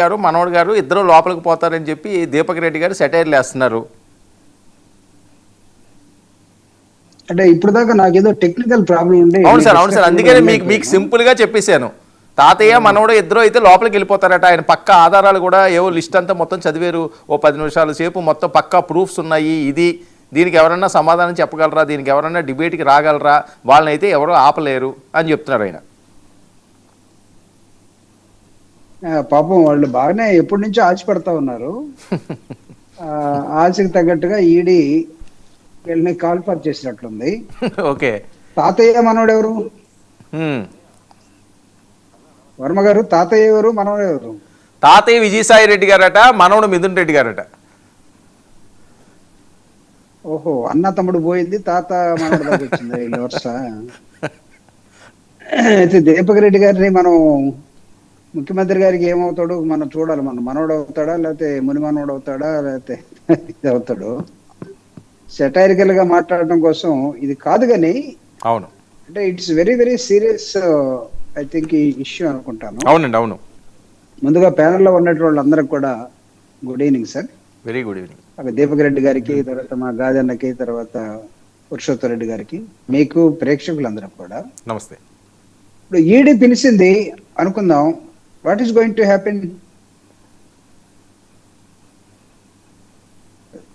గారు మనోడు గారు ఇద్దరు లోపలికి పోతారని చెప్పి దీపక్ రెడ్డి గారు సెటైర్లు వేస్తున్నారు. అంటే ఇప్పుడు దాకా నాకేదో టెక్నికల్ ప్రాబ్లం ఉండే. అవును సార్ అందుకనే మీకు సింపుల్ గా చెప్పేశాను. తాతయ్య మనోడు ఇద్దరు అయితే లోపలికి వెళ్ళిపోతారట. ఆయన పక్క ఆధారాలు కూడా ఏవో లిస్ట్ అంతా మొత్తం చదివారు. ఓ 10 నిమిషాల సేపు మొత్తం పక్కా ప్రూఫ్స్ ఉన్నాయి. దీనికి ఎవరన్నా సమాధానం చెప్పగలరా, దీనికి ఎవరన్నా డిబేట్కి రాగలరా, వాళ్ళని అయితే ఎవరో ఆపలేరు అని చెప్తున్నారు ఆయన. పాపం వాళ్ళు బాగానే ఎప్పటి నుంచో ఆశ పడతా ఉన్నారు. ఆశకి తగ్గట్టుగా ఈడీ వీళ్ళని కాల్ఫర్ చేసినట్లుంది. ఓకే, తాతయ్య మనోడు ఎవరు? వర్మ గారు తాతయ్య ఎవరు, మనోడు ఎవరు? తాతయ్య విజయసాయి రెడ్డి గారట, మనోడు మిథున్ రెడ్డి గారట. ఓహో, అన్న తమ్ముడు పోయింది, తాత మనోడు దాకా వచ్చింది ఈ వరుస. అయితే దీపక్ రెడ్డి గారిని మనం ముఖ్యమంత్రి గారికి ఏమవుతాడు మనం చూడాలి. మనోడు అవుతాడా, లేకపోతే ముని మనోడు అవుతాడా, లేకపోతే ఇది అవుతాడు. సెటైరికల్ గా మాట్లాడడం కోసం ఇది కాదు కానీ, అవును అంటే it's very very serious I think ఈ ఇష్యూ అనుకుంటాను. అవునండి, అవును. ముందుగా ప్యానెల్లో ఉన్నటువంటి వాళ్ళందరికి కూడా good evening sir. Very good evening. Deepak Reddy గారికి, తర్వాత మా గాజన్నకి, తర్వాత పురుషోత్తం రెడ్డి గారికి, మీకు ప్రేక్షకులందరూ కూడా నమస్తే. ఇప్పుడు ఈడీ పిలిచింది అనుకుందాం, what is going to happen?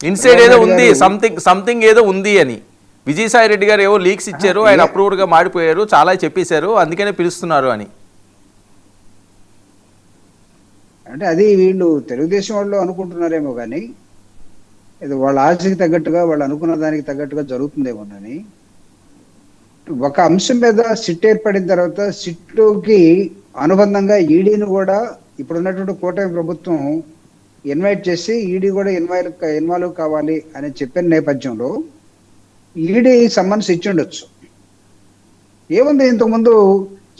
Inside ఏదో ఉంది, సంథింగ్ ఏదో ఉంది అని విజయసాయి రెడ్డి గారు ఏవో లీక్స్ ఇచ్చారు, ఆయన అప్రూవ్డ్ గా మాడిపోయారు, చాలా చెప్పేశారు, అందుకనే పిలుస్తున్నారు అని. అంటే అది వీళ్ళు తెలుగుదేశం వాళ్ళు అనుకుంటున్నారేమో కానీ, ఇది వాళ్ళ ఆశకి తగ్గట్టుగా, వాళ్ళు అనుకున్న దానికి తగ్గట్టుగా జరుగుతుందేమోనని. ఒక అంశం మీద సిట్ ఏర్పడిన తర్వాత సిట్టుకి అనుబంధంగా ఈడీని కూడా ఇప్పుడున్నటువంటి కూటమి ప్రభుత్వం ఇన్వైట్ చేసి ఈడీ కూడా ఇన్వాల్వ్ కావాలి అని చెప్పిన నేపథ్యంలో ఈడీ సమ్మన్స్ ఇచ్చి ఉండొచ్చు. ఏముంది, ఇంతకుముందు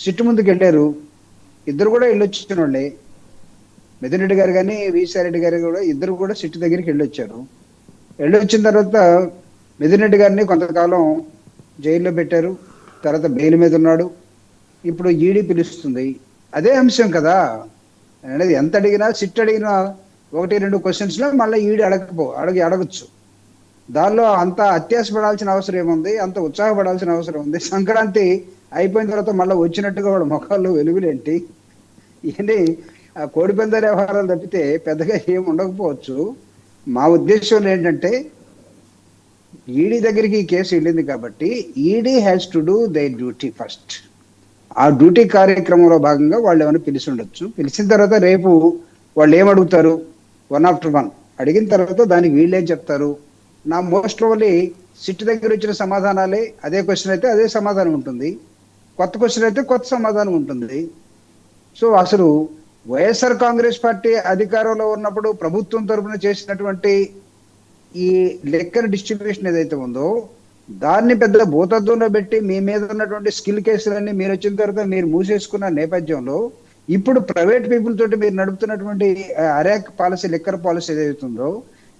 సిట్టు ముందుకు వెళ్ళారు, ఇద్దరు కూడా వెళ్ళొచ్చిన వాళ్ళే. మిథున్ రెడ్డి గారు కానీ విజయసాయి రెడ్డి గారు కూడా ఇద్దరు కూడా సిట్టు దగ్గరికి వెళ్ళొచ్చారు. వెళ్ళొచ్చిన తర్వాత మిథున్ రెడ్డి గారిని కొంతకాలం జైల్లో పెట్టారు, తర్వాత బెయిల్ మీద ఉన్నాడు. ఇప్పుడు ఈడీ పిలుస్తుంది, అదే అంశం కదా అనేది. ఎంత అడిగినా సిట్ అడిగినా 1-2 క్వశ్చన్స్ లో మళ్ళీ ఈడీ అడగచ్చు. దానిలో అంత అత్యాసపడాల్సిన అవసరం ఏముంది, అంత ఉత్సాహపడాల్సిన అవసరం ఉంది? సంక్రాంతి అయిపోయిన తర్వాత మళ్ళీ వచ్చినట్టుగా వాళ్ళ ముఖాల్లో వెలుగులేంటి? ఇవన్నీ ఆ కోడిపందాల వ్యవహారాలు తప్పితే పెద్దగా ఏమి ఉండకపోవచ్చు. మా ఉద్దేశంలో ఏంటంటే, ఈడీ దగ్గరికి ఈ కేసు వెళ్ళింది కాబట్టి ED has to do their duty first. ఆ డ్యూటీ కార్యక్రమంలో భాగంగా వాళ్ళు ఏమైనా పిలిచి ఉండొచ్చు. పిలిచిన తర్వాత రేపు వాళ్ళు ఏమడుగుతారు, 1 after 1 అడిగిన తర్వాత దానికి వీళ్ళేం చెప్తారు. నా మోస్ట్ ఓన్లీ సిట్ దగ్గర వచ్చిన సమాధానాలే, అదే క్వశ్చన్ అయితే అదే సమాధానం ఉంటుంది, కొత్త క్వశ్చన్ అయితే కొత్త సమాధానం ఉంటుంది. సో అసలు వైఎస్ఆర్ కాంగ్రెస్ పార్టీ అధికారంలో ఉన్నప్పుడు ప్రభుత్వం తరఫున చేసినటువంటి ఈ లెక్కర్ డిస్ట్రిబ్యూషన్ ఏదైతే ఉందో దాన్ని పెద్ద భూతత్వంలో పెట్టి మీ మీద ఉన్నటువంటి స్కిల్ కేసులన్నీ మీరు వచ్చిన తర్వాత మీరు మూసేసుకున్న నేపథ్యంలో ఇప్పుడు ప్రైవేట్ పీపుల్ తోటి మీరు నడుపుతున్నటువంటి అరాక్ పాలసీ, లెక్కర్ పాలసీ ఏదైతుందో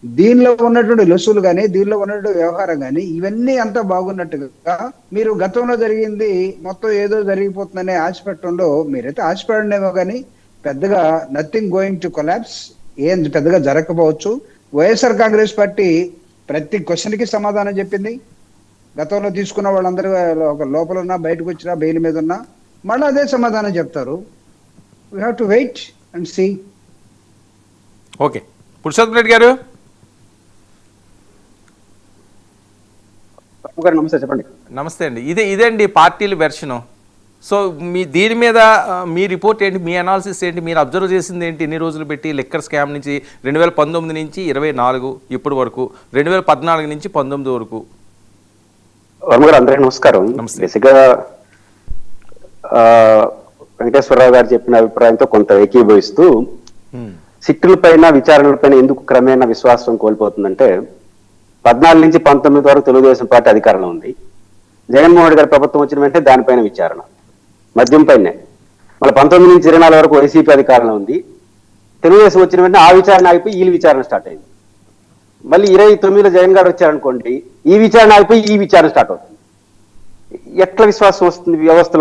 దీనిలో ఉన్నటువంటి లొసులు కానీ, దీనిలో ఉన్నటువంటి వ్యవహారం కానీ, ఇవన్నీ అంతా బాగున్నట్టుగా మీరు గతంలో జరిగింది మొత్తం ఏదో జరిగిపోతుందనే ఆశపెట్టడంలో మీరైతే ఆశపడనేమో కానీ పెద్దగా నథింగ్ గోయింగ్ టు కొలాప్స్, ఏం పెద్దగా జరగకపోవచ్చు. వైఎస్ఆర్ కాంగ్రెస్ పార్టీ ప్రతి క్వశ్చన్కి సమాధానం చెప్పింది. గతంలో తీసుకున్న వాళ్ళందరూ ఒక లోపల ఉన్నా, బయటకు వచ్చినా, బెయిల్ మీద ఉన్నా మళ్ళీ అదే సమాధానం చెప్తారు. We have to wait and see. Okay, Purushottam Reddy గారు. నమస్తే, చెప్పండి. నమస్తే అండి. ఇదేండి పార్టీల వెర్షను. సో దీని మీద మీ రిపోర్ట్ ఏంటి, మీ అనాలిసిస్ ఏంటి, మీరు అబ్జర్వ్ చేసింది ఏంటి? ఇన్ని రోజులు పెట్టి లెక్కర్ స్కామ్ నుంచి 2019 నుంచి 24 ఇప్పటి వరకు, 2014 నుంచి 19 వరకు. వర్మ గారు అందరికీ నమస్కారం. బేసిక్గా వెంకటేశ్వరరావు గారు చెప్పిన అభిప్రాయంతో కొంత ఏకీభవిస్తూ, సిట్టుల పైన, విచారణల పైన ఎందుకు క్రమేణా విశ్వాసం కోల్పోతుందంటే, 14 నుంచి 19 వరకు తెలుగుదేశం పార్టీ అధికారంలో ఉంది. జగన్మోహన్ రెడ్డి గారి ప్రభుత్వం వచ్చిన వెంటనే దానిపైన విచారణ, మద్యం పైనే. మళ్ళీ 19 నుంచి 24 వరకు వైసీపీ అధికారంలో ఉంది. తెలుగుదేశం వచ్చిన వెంటనే ఆ విచారణ ఆగిపోయి ఈ విచారణ స్టార్ట్ అయింది. మళ్ళీ 29లో జగన్ గారు వచ్చారనుకోండి, ఈ విచారణ ఆగిపోయి ఈ విచారణ స్టార్ట్ అవుతుంది. ఎట్లా విశ్వాసం వస్తుంది వ్యవస్థలో?